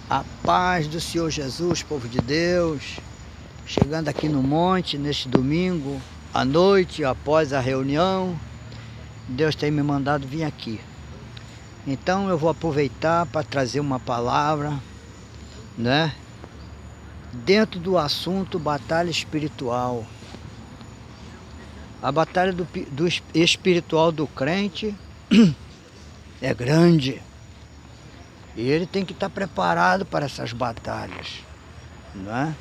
A paz do Senhor Jesus, povo de Deus, chegando aqui no monte neste domingo, à noite, após a reunião, Deus tem me mandado vir aqui. Então eu vou aproveitar para trazer uma palavra, né? Dentro do assunto batalha espiritual. A batalha do espiritual do crente é grande. E ele tem que estar preparado para essas batalhas, não é?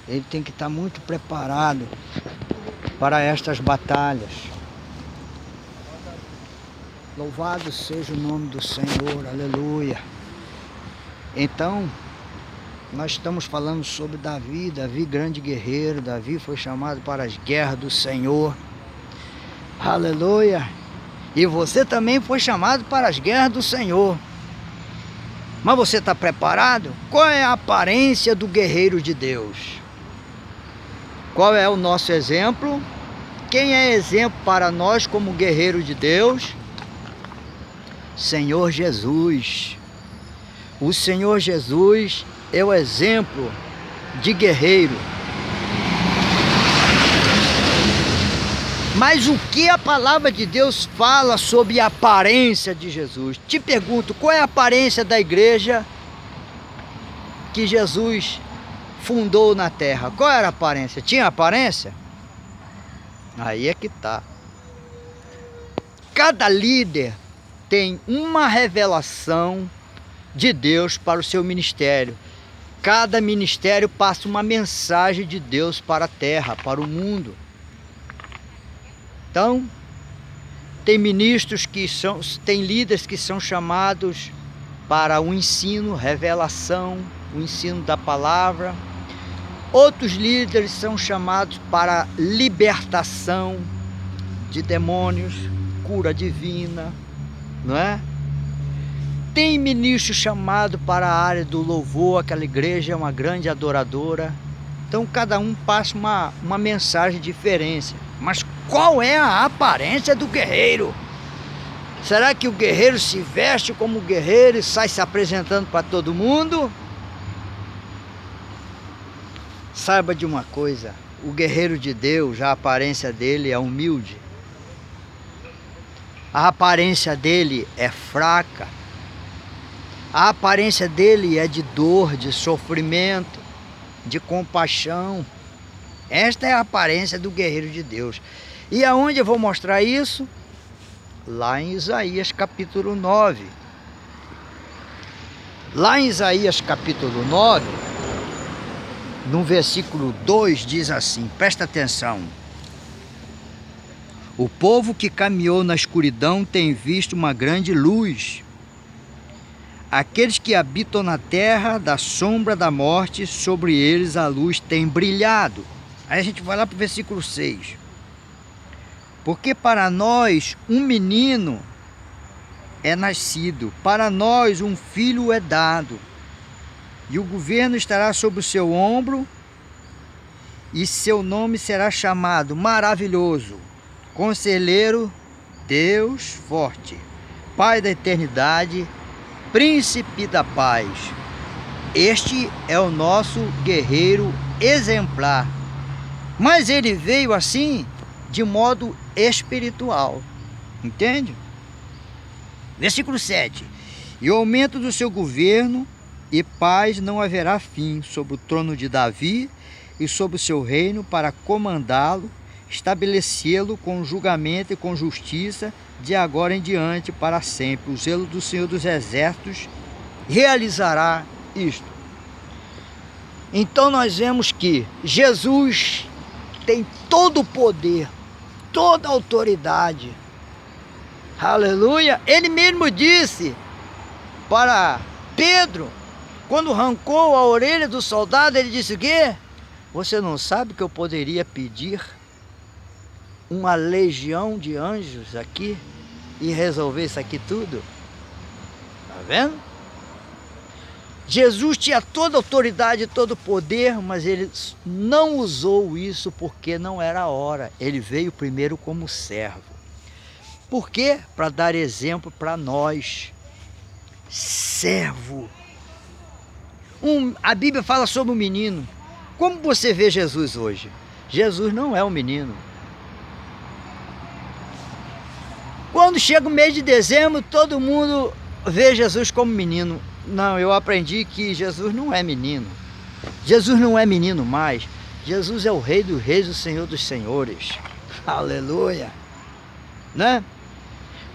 Ele tem que estar muito preparado para estas batalhas. Louvado seja o nome do Senhor, aleluia. Então, nós estamos falando sobre Davi, grande guerreiro. Davi foi chamado para as guerras do Senhor, aleluia. E você também foi chamado para as guerras do Senhor. Mas você está preparado? Qual é a aparência do guerreiro de Deus? Qual é o nosso exemplo? Quem é exemplo para nós como guerreiro de Deus? Senhor Jesus. O Senhor Jesus é o exemplo de guerreiro. Mas o que a palavra de Deus fala sobre a aparência de Jesus? Te pergunto, qual é a aparência da igreja que Jesus fundou na terra? Qual era a aparência? Tinha aparência? Aí é que tá. Cada líder tem uma revelação de Deus para o seu ministério. Cada ministério passa uma mensagem de Deus para a terra, para o mundo. Então, tem ministros tem líderes que são chamados para o ensino, revelação, o ensino da palavra. Outros líderes são chamados para libertação de demônios, cura divina, não é? Tem ministro chamado para a área do louvor, aquela igreja é uma grande adoradora. Então cada um passa uma mensagem diferente. Mas qual é a aparência do guerreiro? Será que o guerreiro se veste como guerreiro e sai se apresentando para todo mundo? Saiba de uma coisa, o guerreiro de Deus, a aparência dele é humilde. A aparência dele é fraca. A aparência dele é de dor, de sofrimento, de compaixão. Esta é a aparência do guerreiro de Deus. E aonde eu vou mostrar isso? Lá em Isaías capítulo 9. Lá em Isaías capítulo 9, no versículo 2 diz assim, presta atenção. O povo que caminhou na escuridão tem visto uma grande luz. Aqueles que habitam na terra da sombra da morte, sobre eles a luz tem brilhado. Aí a gente vai lá para o versículo 6. Porque para nós um menino é nascido, para nós um filho é dado, e o governo estará sobre o seu ombro, e seu nome será chamado Maravilhoso, Conselheiro, Deus Forte, Pai da Eternidade, Príncipe da Paz. Este é o nosso guerreiro exemplar. Mas ele veio assim, de modo espiritual. Entende? Versículo 7. E o aumento do seu governo e paz não haverá fim sobre o trono de Davi e sobre o seu reino, para comandá-lo, estabelecê-lo com julgamento e com justiça, de agora em diante para sempre. O zelo do Senhor dos Exércitos realizará isto. Então nós vemos que Jesus tem todo o poder, toda a autoridade. Aleluia! Ele mesmo disse para Pedro, quando arrancou a orelha do soldado, ele disse o quê? Você não sabe que eu poderia pedir uma legião de anjos aqui e resolver isso aqui tudo? Tá vendo? Jesus tinha toda a autoridade, todo o poder, mas ele não usou isso porque não era a hora. Ele veio primeiro como servo. Por quê? Para dar exemplo para nós. Servo. A Bíblia fala sobre um menino. Como você vê Jesus hoje? Jesus não é um menino. Quando chega o mês de dezembro, todo mundo vê Jesus como menino. Não, eu aprendi que Jesus não é menino. Jesus não é menino mais. Jesus é o Rei dos Reis, o Senhor dos Senhores. Aleluia. Né?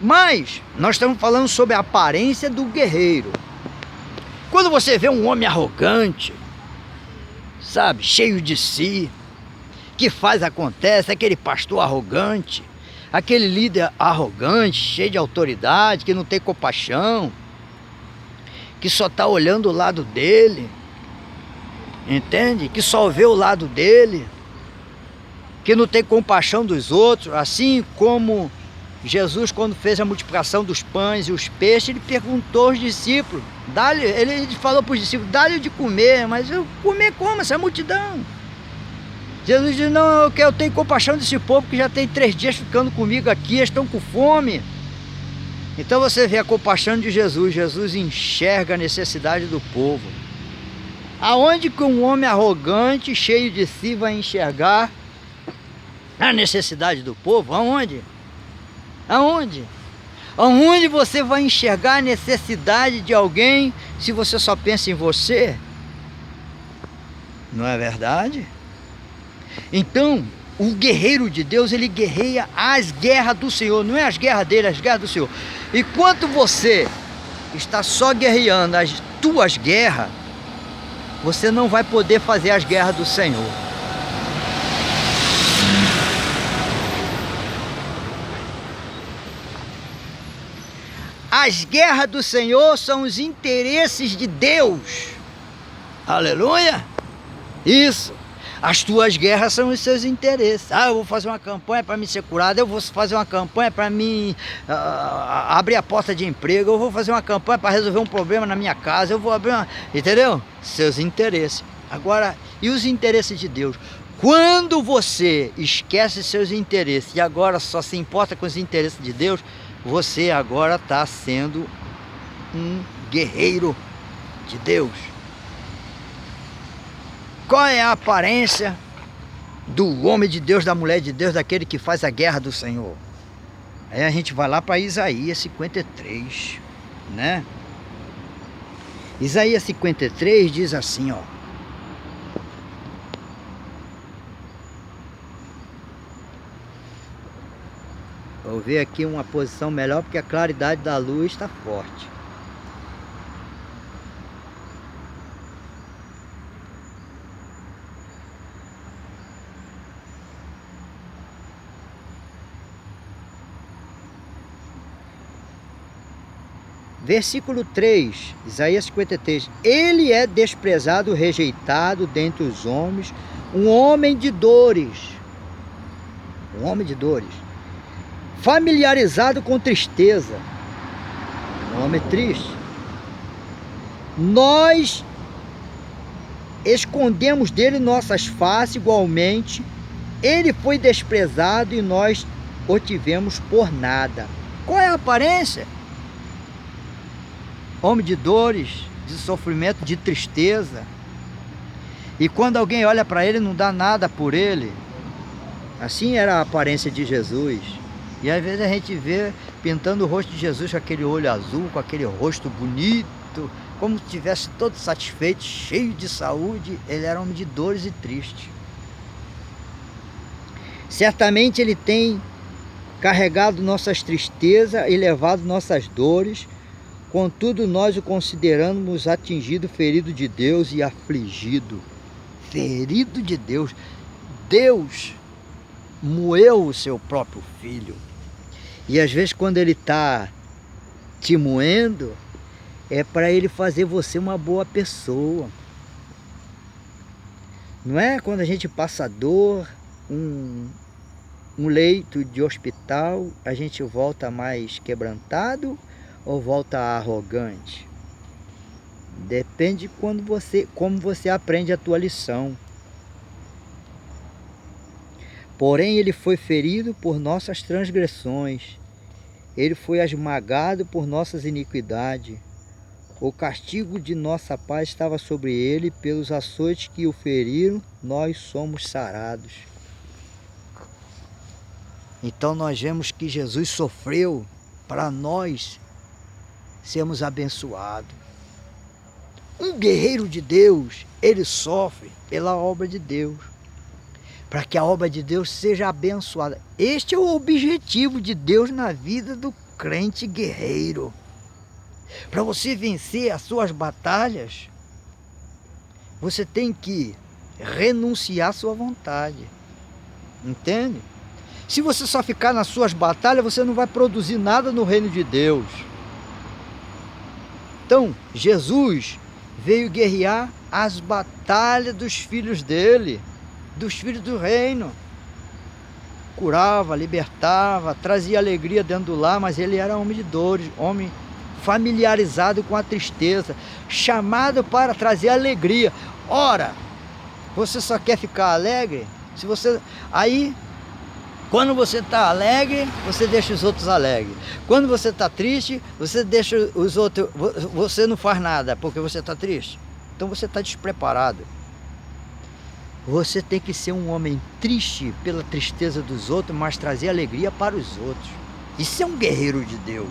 Mas nós estamos falando sobre a aparência do guerreiro. Quando você vê um homem arrogante, sabe, cheio de si, que faz, acontece, aquele pastor arrogante, aquele líder arrogante, cheio de autoridade, que não tem compaixão, que só está olhando o lado dele, entende? Que só vê o lado dele, que não tem compaixão dos outros, assim como Jesus, quando fez a multiplicação dos pães e os peixes, ele perguntou aos discípulos, ele falou para os discípulos, dá-lhe de comer, mas eu comer como essa multidão? Jesus disse, não, eu tenho compaixão desse povo que já tem 3 dias ficando comigo aqui, eles estão com fome. Então você vê a compaixão de Jesus, Jesus enxerga a necessidade do povo. Aonde que um homem arrogante, cheio de si, vai enxergar a necessidade do povo? Aonde? Aonde? Aonde você vai enxergar a necessidade de alguém se você só pensa em você? Não é verdade? Então, o guerreiro de Deus, ele guerreia as guerras do Senhor, não é as guerras dele, as guerras do Senhor. Enquanto você está só guerreando as tuas guerras, você não vai poder fazer as guerras do Senhor. As guerras do Senhor são os interesses de Deus. Aleluia! Isso. As tuas guerras são os seus interesses. Eu vou fazer uma campanha para me ser curado, eu vou fazer uma campanha para me abrir a porta de emprego, eu vou fazer uma campanha para resolver um problema na minha casa, eu vou abrir uma... Entendeu? Seus interesses. Agora, e os interesses de Deus? Quando você esquece seus interesses e agora só se importa com os interesses de Deus, você agora está sendo um guerreiro de Deus. Qual é a aparência do homem de Deus, da mulher de Deus, daquele que faz a guerra do Senhor? Aí a gente vai lá para Isaías 53, né? Isaías 53 diz assim, ó. Vou ver aqui uma posição melhor porque a claridade da luz está forte. Versículo 3, Isaías 53. Ele é desprezado, rejeitado dentre os homens, um homem de dores. Um homem de dores. Familiarizado com tristeza. Um homem triste. Nós escondemos dele nossas faces igualmente. Ele foi desprezado e nós o tivemos por nada. Qual é a aparência? Homem de dores, de sofrimento, de tristeza. E quando alguém olha para ele, não dá nada por ele. Assim era a aparência de Jesus. E às vezes a gente vê pintando o rosto de Jesus com aquele olho azul, com aquele rosto bonito, como se estivesse todo satisfeito, cheio de saúde. Ele era homem de dores e triste. Certamente ele tem carregado nossas tristezas e levado nossas dores. Contudo, nós o consideramos atingido, ferido de Deus e afligido. Ferido de Deus. Deus moeu o seu próprio filho. E às vezes quando ele está te moendo, é para ele fazer você uma boa pessoa. Não é quando a gente passa dor, um leito de hospital, a gente volta mais quebrantado ou volta arrogante? Depende de como você aprende a tua lição. Porém, ele foi ferido por nossas transgressões, ele foi esmagado por nossas iniquidades. O castigo de nossa paz estava sobre ele, pelos açoites que o feriram, nós somos sarados. Então nós vemos que Jesus sofreu para nós sermos abençoados. Um guerreiro de Deus, ele sofre pela obra de Deus, para que a obra de Deus seja abençoada. Este é o objetivo de Deus na vida do crente guerreiro. Para você vencer as suas batalhas, você tem que renunciar à sua vontade. Entende? Se você só ficar nas suas batalhas, você não vai produzir nada no reino de Deus. Então, Jesus veio guerrear as batalhas dos filhos dele, dos filhos do reino. Curava, libertava, trazia alegria dentro do lar, mas ele era homem de dores, homem familiarizado com a tristeza, chamado para trazer alegria. Ora, você só quer ficar alegre? Se você aí, quando você está alegre, você deixa os outros alegres. Quando você está triste, você deixa os outros, você não faz nada porque você está triste. Então você está despreparado. Você tem que ser um homem triste pela tristeza dos outros, mas trazer alegria para os outros. Isso é um guerreiro de Deus.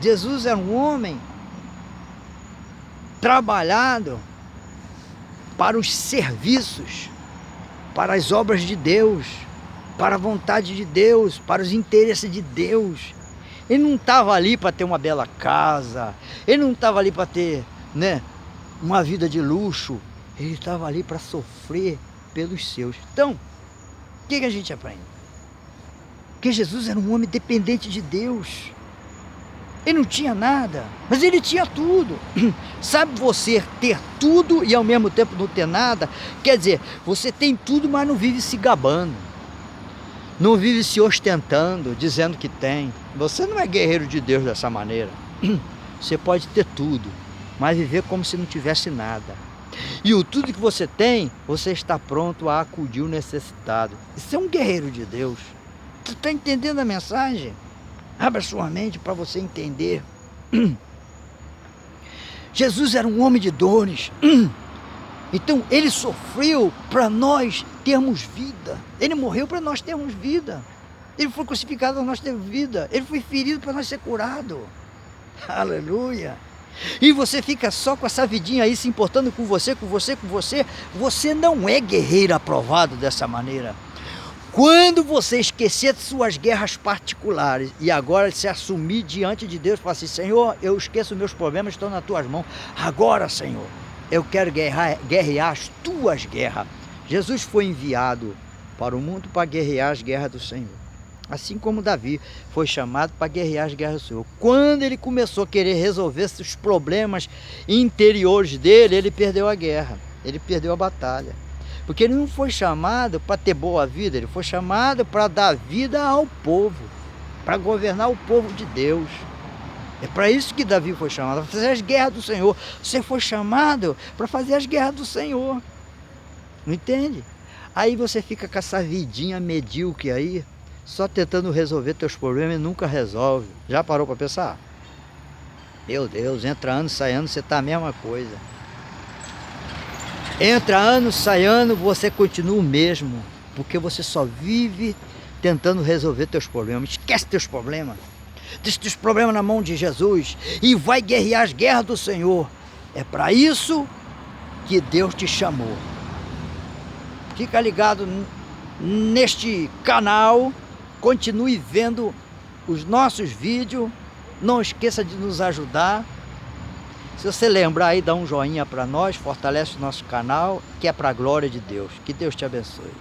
Jesus era um homem trabalhado para os serviços, para as obras de Deus, para a vontade de Deus, para os interesses de Deus. Ele não estava ali para ter uma bela casa, ele não estava ali para ter, uma vida de luxo. Ele estava ali para sofrer pelos seus. Então, o que a gente aprende? Que Jesus era um homem dependente de Deus. Ele não tinha nada, mas ele tinha tudo. Sabe você ter tudo e ao mesmo tempo não ter nada? Quer dizer, você tem tudo, mas não vive se gabando. Não vive se ostentando, dizendo que tem. Você não é guerreiro de Deus dessa maneira. Você pode ter tudo, mas viver como se não tivesse nada. E o tudo que você tem, você está pronto a acudir o necessitado. Isso é um guerreiro de Deus. Você está entendendo a mensagem? Abra sua mente para você entender. Jesus era um homem de dores. Então ele sofreu para nós termos vida. Ele morreu para nós termos vida. Ele foi crucificado para nós termos vida. Ele foi ferido para nós ser curado. Aleluia. E você fica só com essa vidinha aí se importando com você. Você não é guerreiro aprovado dessa maneira. Quando você esquecer de suas guerras particulares e agora se assumir diante de Deus e falar assim: Senhor, eu esqueço meus problemas, estão nas tuas mãos. Agora, Senhor, eu quero guerrear as tuas guerras. Jesus foi enviado para o mundo para guerrear as guerras do Senhor. Assim como Davi foi chamado para guerrear as guerras do Senhor. Quando ele começou a querer resolver os problemas interiores dele, ele perdeu a guerra, ele perdeu a batalha. Porque ele não foi chamado para ter boa vida, ele foi chamado para dar vida ao povo, para governar o povo de Deus. É para isso que Davi foi chamado, para fazer as guerras do Senhor. Você foi chamado para fazer as guerras do Senhor. Não entende? Aí você fica com essa vidinha medíocre aí, só tentando resolver teus problemas e nunca resolve. Já parou para pensar? Meu Deus, entra ano, sai ano, você está a mesma coisa. Entra ano, sai ano, você continua o mesmo. Porque você só vive tentando resolver teus problemas. Esquece teus problemas. Deixa teus problemas na mão de Jesus e vai guerrear as guerras do Senhor. É para isso que Deus te chamou. Fica ligado neste canal. Continue vendo os nossos vídeos. Não esqueça de nos ajudar. Se você lembrar aí, dá um joinha para nós, fortalece o nosso canal, que é para a glória de Deus. Que Deus te abençoe.